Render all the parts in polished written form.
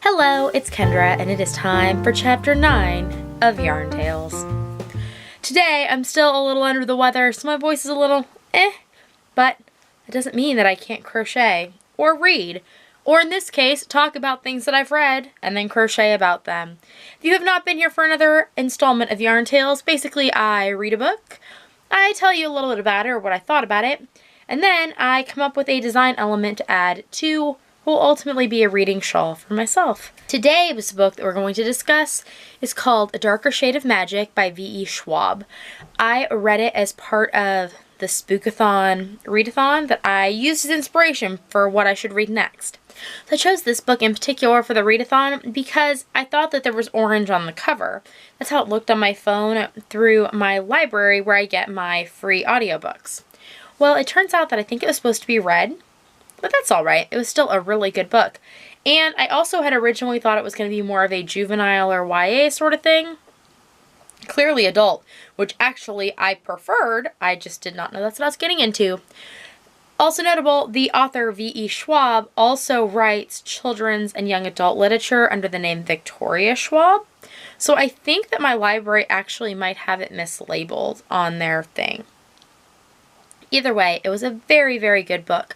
Hello, it's Kendra, and it is time for Chapter 9 of Yarn Tales. Today, I'm still a little under the weather, so my voice is a little but it doesn't mean that I can't crochet, or read, or in this case, talk about things that I've read, and then crochet about them. If you have not been here for another installment of Yarn Tales, basically I read a book, I tell you a little bit about it, or what I thought about it, and then I come up with a design element to add to will ultimately be a reading shawl for myself. Today's book that we're going to discuss is called A Darker Shade of Magic by V.E. Schwab. I read it as part of the Spookathon readathon that I used as inspiration for what I should read next. So I chose this book in particular for the readathon because I thought that there was orange on the cover. That's how it looked on my phone through my library where I get my free audiobooks. Well, it turns out that I think it was supposed to be red, but that's alright. It was still a really good book. And I also had originally thought it was going to be more of a juvenile or YA sort of thing. Clearly adult, which actually I preferred. I just did not know that's what I was getting into. Also notable, the author V.E. Schwab also writes children's and young adult literature under the name Victoria Schwab. So I think that my library actually might have it mislabeled on their thing. Either way, it was a very, very good book.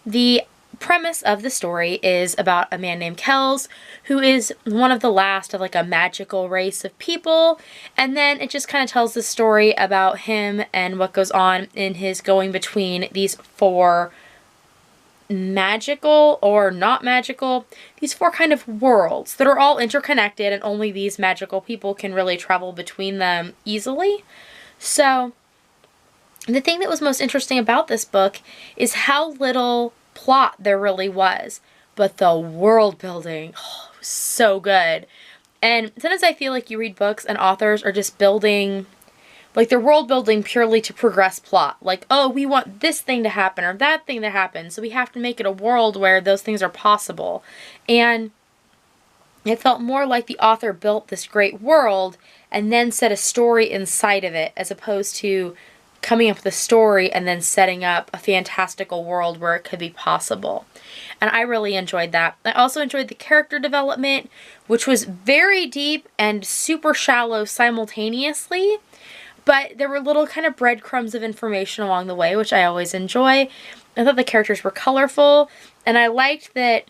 The premise of the story is about a man named Kells, who is one of the last of like a magical race of people, and then it just kind of tells the story about him and what goes on in his going between these four magical or not magical, these four kind of worlds that are all interconnected and only these magical people can really travel between them easily. So the thing that was most interesting about this book is how little plot there really was, but the world building, was so good. And sometimes I feel like you read books and authors are just building, like they're world building purely to progress plot. Like, oh, we want this thing to happen or that thing to happen, so we have to make it a world where those things are possible. And it felt more like the author built this great world and then set a story inside of it, as opposed to coming up with a story and then setting up a fantastical world where it could be possible. And I really enjoyed that. I also enjoyed the character development, which was very deep and super shallow simultaneously, but there were little kind of breadcrumbs of information along the way, which I always enjoy. I thought the characters were colorful, and I liked that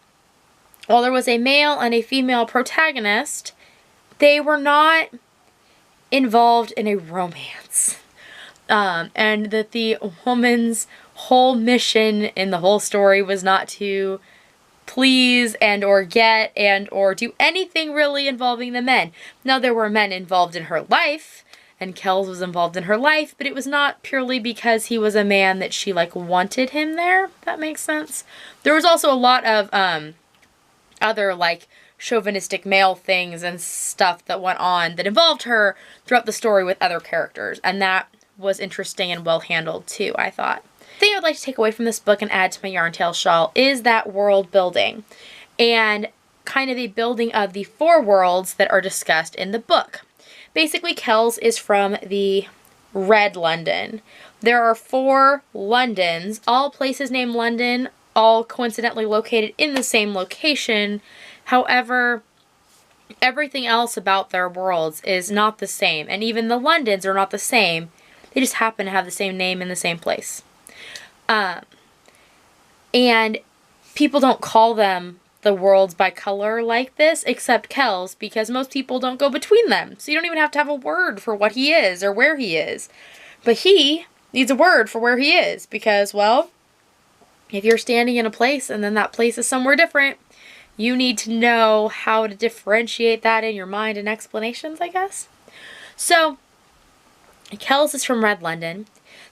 while there was a male and a female protagonist, they were not involved in a romance. And that the woman's whole mission in the whole story was not to please and or get and or do anything really involving the men. Now, there were men involved in her life, and Kells was involved in her life, but it was not purely because he was a man that she, like, wanted him there, if that makes sense. There was also a lot of, other, like, chauvinistic male things and stuff that went on that involved her throughout the story with other characters, and that was interesting and well handled too, I thought. The thing I would like to take away from this book and add to my Yarn Tale shawl is that world building and kind of a building of the four worlds that are discussed in the book. Basically, Kells is from the Red London. There are four Londons, all places named London, all coincidentally located in the same location. However, everything else about their worlds is not the same, and even the Londons are not the same. They just happen to have the same name in the same place. And people don't call them the worlds by color like this, except Kells, because most people don't go between them. So you don't even have to have a word for what he is or where he is. But he needs a word for where he is, because, well, if you're standing in a place and then that place is somewhere different, you need to know how to differentiate that in your mind and explanations, I guess. So Kells is from Red London.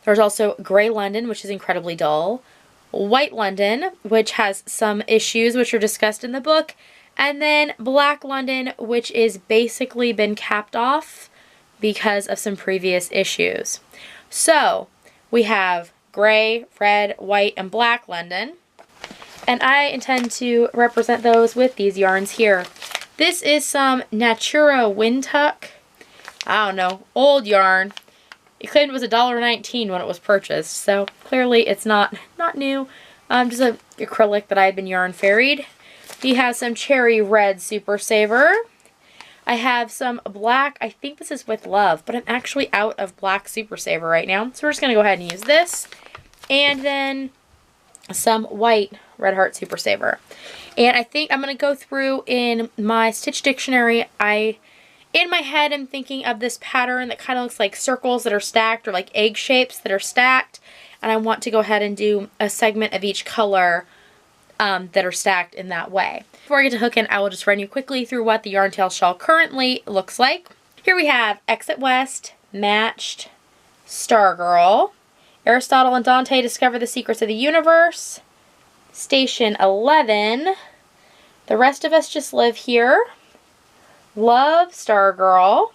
There's also Grey London, which is incredibly dull. White London, which has some issues which are discussed in the book. And then Black London, which is basically been capped off because of some previous issues. So we have Grey, Red, White, and Black London. And I intend to represent those with these yarns here. This is some Natura Wind Tuck. I don't know, old yarn. It claimed it was $1.19 when it was purchased, so clearly it's not new. Just an acrylic that I had been yarn fairied. He has some cherry red Super Saver. I have some black, I think this is with love, but I'm actually out of black Super Saver right now. So we're just going to go ahead and use this. And then some white Red Heart Super Saver. And I think I'm going to go through in my Stitch Dictionary. In my head, I'm thinking of this pattern that kind of looks like circles that are stacked or like egg shapes that are stacked. And I want to go ahead and do a segment of each color that are stacked in that way. Before I get to hooking, I will just run you quickly through what the Yarntail shawl currently looks like. Here we have Exit West, Matched, Stargirl, Aristotle and Dante discover the secrets of the universe, Station 11, The Rest of Us Just Live Here, Love, Stargirl,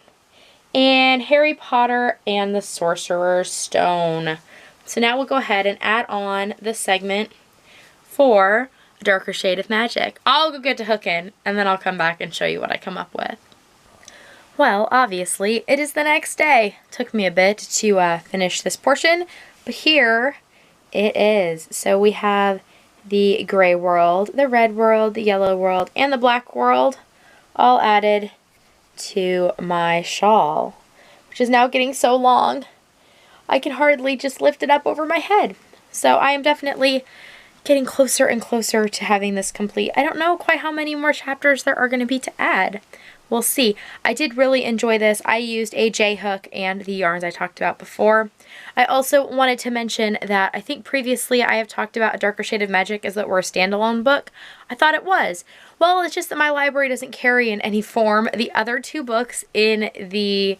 and Harry Potter and the Sorcerer's Stone. So now we'll go ahead and add on the segment for A Darker Shade of Magic. I'll go get to hooking, and then I'll come back and show you what I come up with. Well, obviously, it is the next day. Took me a bit to finish this portion, but here it is. So we have the gray world, the red world, the yellow world, and the black world all added to my shawl, which is now getting so long I can hardly just lift it up over my head. So I am definitely getting closer and closer to having this complete. I don't know quite how many more chapters there are going to be to add. We'll see. I did really enjoy this. I used a J-hook and the yarns I talked about before. I also wanted to mention that I think previously I have talked about A Darker Shade of Magic as though it were a standalone book. I thought it was. Well, it's just that my library doesn't carry in any form the other two books in the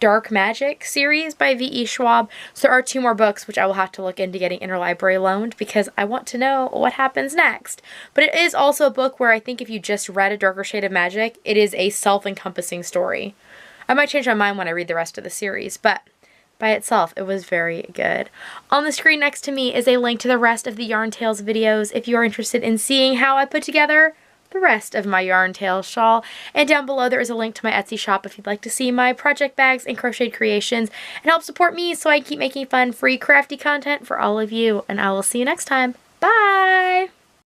Dark Magic series by V.E. Schwab. So there are two more books which I will have to look into getting interlibrary loaned because I want to know what happens next. But it is also a book where I think if you just read A Darker Shade of Magic, it is a self-encompassing story. I might change my mind when I read the rest of the series, but by itself, it was very good. On the screen next to me is a link to the rest of the Yarn Tales videos if you are interested in seeing how I put together the rest of my Yarn Tales shawl. And down below there is a link to my Etsy shop if you'd like to see my project bags and crocheted creations and help support me so I can keep making fun, free, crafty content for all of you. And I will see you next time. Bye!